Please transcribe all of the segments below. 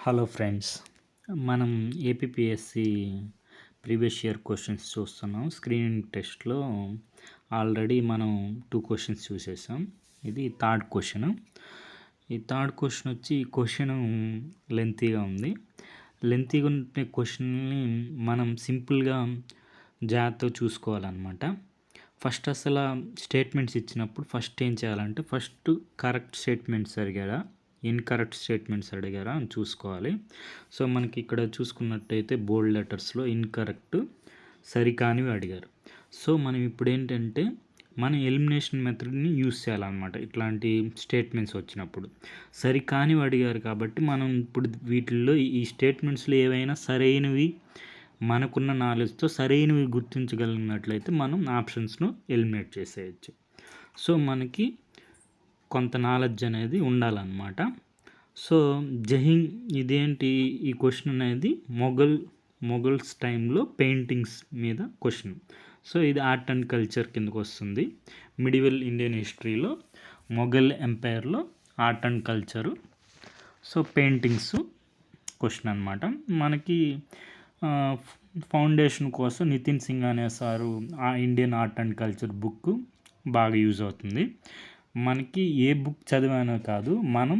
Hello friends, మనం APPSC previous year questions చూస్తున్నాం. Screening టెస్ట్లో ఆల్రెడీ మనం 2 క్వశ్చన్స్ చూసేసాం. ఇది థర్డ్ క్వశ్చన్. ఈ థర్డ్ క్వశ్చన్ వచ్చి క్వశ్చన్ లెంతీగా ఉంది. లెంతీగా ఉండే క్వశ్చన్ని మనం సింపుల్గా జాగ్రత్తగా చూసుకోవాలన్నమాట. ఫస్ట్ అసలు స్టేట్మెంట్స్ ఇచ్చినప్పుడు ఫస్ట్ ఏం చేయాలంటే ఫస్ట్ కరెక్ట్ స్టేట్మెంట్స్ అడిగారా, ఇన్కరెక్ట్ స్టేట్మెంట్స్ అడిగారా అని చూసుకోవాలి. సో మనకి ఇక్కడ చూసుకున్నట్టయితే బోల్డ్ లెటర్స్లో ఇన్కరెక్ట్, సరికానివి అడిగారు. సో మనం ఇప్పుడు ఏంటంటే మనం ఎలిమినేషన్ మెథడ్ని యూస్ చేయాలన్నమాట. ఇట్లాంటి స్టేట్మెంట్స్ వచ్చినప్పుడు సరికానివి అడిగారు కాబట్టి మనం ఇప్పుడు వీటిల్లో ఈ స్టేట్మెంట్స్లో ఏవైనా సరైనవి మనకున్న నాలెడ్జ్తో సరైనవి గుర్తించగలిగినట్లయితే మనం ఆప్షన్స్ను ఎలిమినేట్ చేసేయచ్చు. సో మనకి కొంత నాలెడ్జ్ అనేది ఉండాలన్నమాట. సో ఇదేంటి ఈ క్వశ్చన్ అనేది మొఘల్స్ టైంలో పెయింటింగ్స్ మీద క్వశ్చన్. సో ఇది ఆర్ట్ అండ్ కల్చర్ కిందకు వస్తుంది. మిడివల్ ఇండియన్ హిస్టరీలో మొఘల్ ఎంపైర్లో art and culture, so paintings question అనమాట. మనకి ఫౌండేషన్ కోసం నితిన్ సింగ్ అనే సారు ఆ Indian art and culture book బాగా యూజ్ అవుతుంది. మనకి ఏ బుక్ చదివానో కాదు, మనం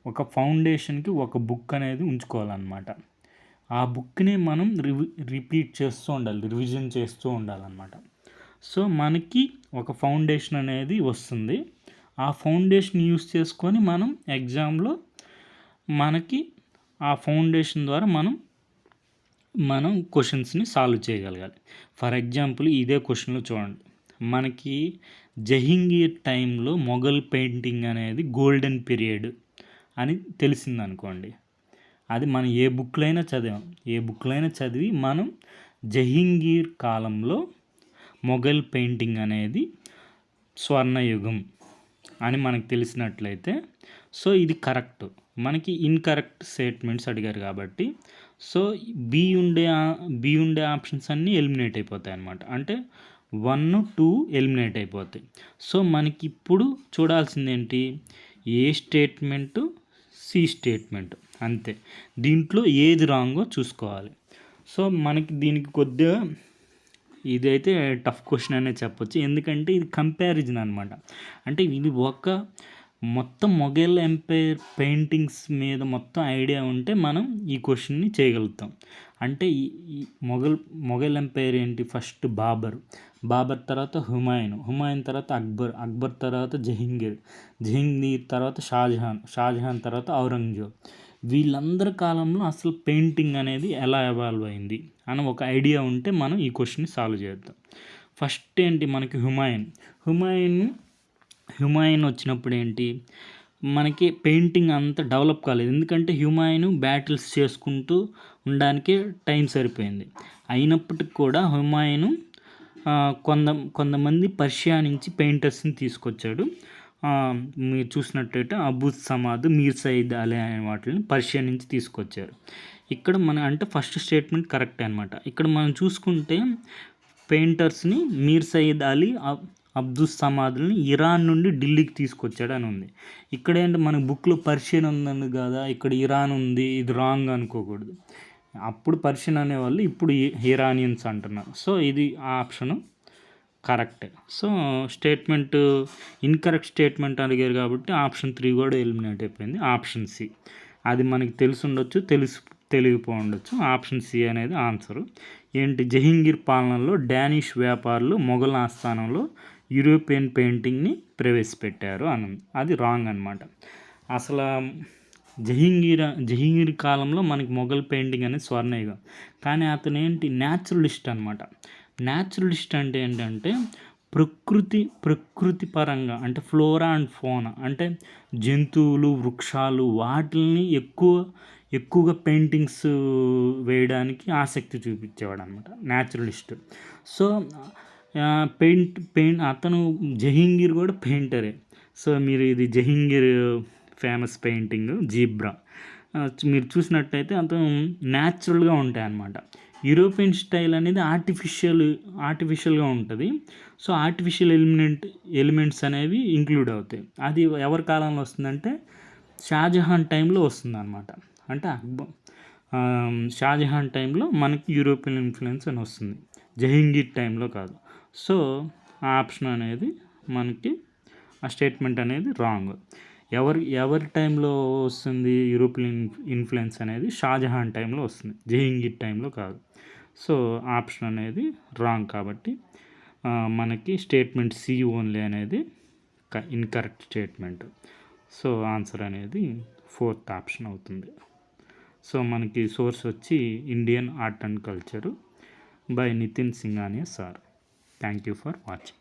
ఒక ఫౌండేషన్కి ఒక బుక్ అనేది ఉంచుకోవాలన్నమాట. ఆ బుక్ని మనం రిపీట్ చేస్తూ ఉండాలి, రివిజన్ చేస్తూ ఉండాలన్నమాట. సో మనకి ఒక ఫౌండేషన్ అనేది వస్తుంది. ఆ ఫౌండేషన్ యూస్ చేసుకొని మనం ఎగ్జామ్లో మనకి ఆ ఫౌండేషన్ ద్వారా మనం క్వశ్చన్స్ని సాల్వ్ చేయగలగాలి. ఫర్ ఎగ్జాంపుల్ ఇదే క్వశ్చన్లో చూడండి, మనకి జహంగీర్ టైంలో మొఘల్ పెయింటింగ్ అనేది గోల్డెన్ పీరియడ్ అని తెలిసిందనుకోండి. అది మనం ఏ బుక్లో అయినా చదివి మనం జహంగీర్ కాలంలో మొఘల్ పెయింటింగ్ అనేది స్వర్ణయుగం అని మనకు తెలిసినట్లయితే సో ఇది కరెక్ట్. మనకి ఇన్కరెక్ట్ స్టేట్మెంట్స్ అడిగారు కాబట్టి సో బి ఉండే ఆప్షన్స్ అన్నీ ఎలిమినేట్ అయిపోతాయి అన్నమాట. అంటే 1, 2 ఎలిమినేట్ అయిపోతాయి. సో మనకి ఇప్పుడు చూడాల్సింది ఏంటి, ఏ స్టేట్మెంటు, సి స్టేట్మెంట్, అంతే. దీంట్లో ఏది రాంగో చూసుకోవాలి. సో మనకి దీనికి కొద్దిగా ఇదైతే టఫ్ క్వశ్చన్ అనే చెప్పొచ్చు, ఎందుకంటే ఇది కంపారిజన్ అనమాట. అంటే ఇది మొత్తం మొఘల్ ఎంపైర్ పెయింటింగ్స్ మీద మొత్తం ఐడియా ఉంటే మనం ఈ క్వశ్చన్ని చేయగలుగుతాం. అంటే ఈ మొఘల్ ఎంపైర్ ఏంటి, ఫస్ట్ బాబర్ తర్వాత హుమాయూన్ తర్వాత అక్బర్ తర్వాత జహంగీర్ తర్వాత షాజహాన్ తర్వాత ఔరంగజేబ్. వీళ్ళందరి కాలంలో అసలు పెయింటింగ్ అనేది ఎలా ఎవాల్వ్ అయింది అని ఒక ఐడియా ఉంటే మనం ఈ క్వశ్చన్ని సాల్వ్ చేద్దాం. ఫస్ట్ ఏంటి, మనకి హుమాయూన్ వచ్చినప్పుడు ఏంటి, మనకి పెయింటింగ్ అంత డెవలప్ కాలేదు. ఎందుకంటే హుమాయూన్ బ్యాటిల్స్ చేసుకుంటూ ఉండడానికే టైం సరిపోయింది. అయినప్పటికి కూడా హుమాయూన్ కొంతమంది పర్షియా నుంచి పెయింటర్స్ని తీసుకొచ్చాడు. మీరు చూసినట్టయితే అబుల్ సమాద్, మీర్ సయీద్ అలీ అనే వాటిని పర్షియా నుంచి తీసుకొచ్చారు. ఇక్కడ అంటే ఫస్ట్ స్టేట్మెంట్ కరెక్ట్ అనమాట. ఇక్కడ మనం చూసుకుంటే పెయింటర్స్ని మీర్ సయీద్ అలీ, అబ్దుల్ సమాద్ని ఇరాన్ నుండి ఢిల్లీకి తీసుకొచ్చాడు అని ఉంది. ఇక్కడ ఏంటి, మన బుక్లో పర్షియన్ ఉందని కదా, ఇక్కడ ఇరాన్ ఉంది, ఇది రాంగ్ అనుకోకూడదు. అప్పుడు పర్షియన్ అనేవాళ్ళు, ఇప్పుడు ఇరానియన్స్ అంటున్నారు. సో ఇది ఆ ఆప్షను కరెక్టే. సో స్టేట్మెంట్ ఇన్కరెక్ట్ స్టేట్మెంట్ అడిగారు కాబట్టి ఆప్షన్ 3 కూడా ఎలిమినేట్ అయిపోయింది. ఆప్షన్ సి, అది మనకి తెలియకపో ఉండొచ్చు. ఆప్షన్ సి అనేది ఆన్సరు. ఏంటి, జహంగీర్ పాలనలో డానిష్ వ్యాపారులు మొఘల్ ఆస్థానంలో యూరోపియన్ పెయింటింగ్ని ప్రవేశపెట్టారు అని, అది రాంగ్ అనమాట. అసలు జహంగీర్ కాలంలో మనకి మొఘల్ పెయింటింగ్ అనేది స్వర్ణయుగం. కానీ అతను ఏంటి, న్యాచురలిస్ట్ అనమాట. న్యాచురలిస్ట్ అంటే ఏంటంటే ప్రకృతి పరంగా, అంటే ఫ్లోరా అండ్ ఫోనా, అంటే జంతువులు, వృక్షాలు, వాటిని ఎక్కువగా పెయింటింగ్స్ వేయడానికి ఆసక్తి చూపించేవాడు అనమాట న్యాచురలిస్ట్. సో అతను జహంగీర్ కూడా పెయింటరే. సో మీరు ఇది జహంగీర్ ఫేమస్ పెయింటింగ్ జీబ్రా మీరు చూసినట్టయితే అతను న్యాచురల్గా ఉంటాయి అన్నమాట. యూరోపియన్ స్టైల్ అనేది ఆర్టిఫిషియల్గా ఉంటుంది. సో ఆర్టిఫిషియల్ ఎలిమెంట్స్ అనేవి ఇంక్లూడ్ అవుతాయి. అది ఎవరి కాలంలో వస్తుందంటే షాజహాన్ టైంలో వస్తుంది అనమాట. అంటే షాజహాన్ టైంలో మనకి యూరోపియన్ ఇన్ఫ్లుయెన్స్ అని వస్తుంది, జహంగీర్ టైంలో కాదు. సో ఆ ఆప్షన్ అనేది మనకి ఆ స్టేట్మెంట్ అనేది రాంగ్. ఎవరి టైంలో వస్తుంది యూరోపియన్ ఇన్ఫ్లుయెన్స్ అనేది? షాజహాన్ టైంలో వస్తుంది, జహంగీర్ టైంలో కాదు. సో ఆప్షన్ అనేది రాంగ్. కాబట్టి మనకి స్టేట్మెంట్ సి ఓన్లీ అనేది ఇన్కరెక్ట్ స్టేట్మెంట్. సో ఆన్సర్ అనేది 4th ఆప్షన్ అవుతుంది. సో మనకి సోర్స్ వచ్చి Indian art and culture by Nitin Singhania sir. Thank you for watching.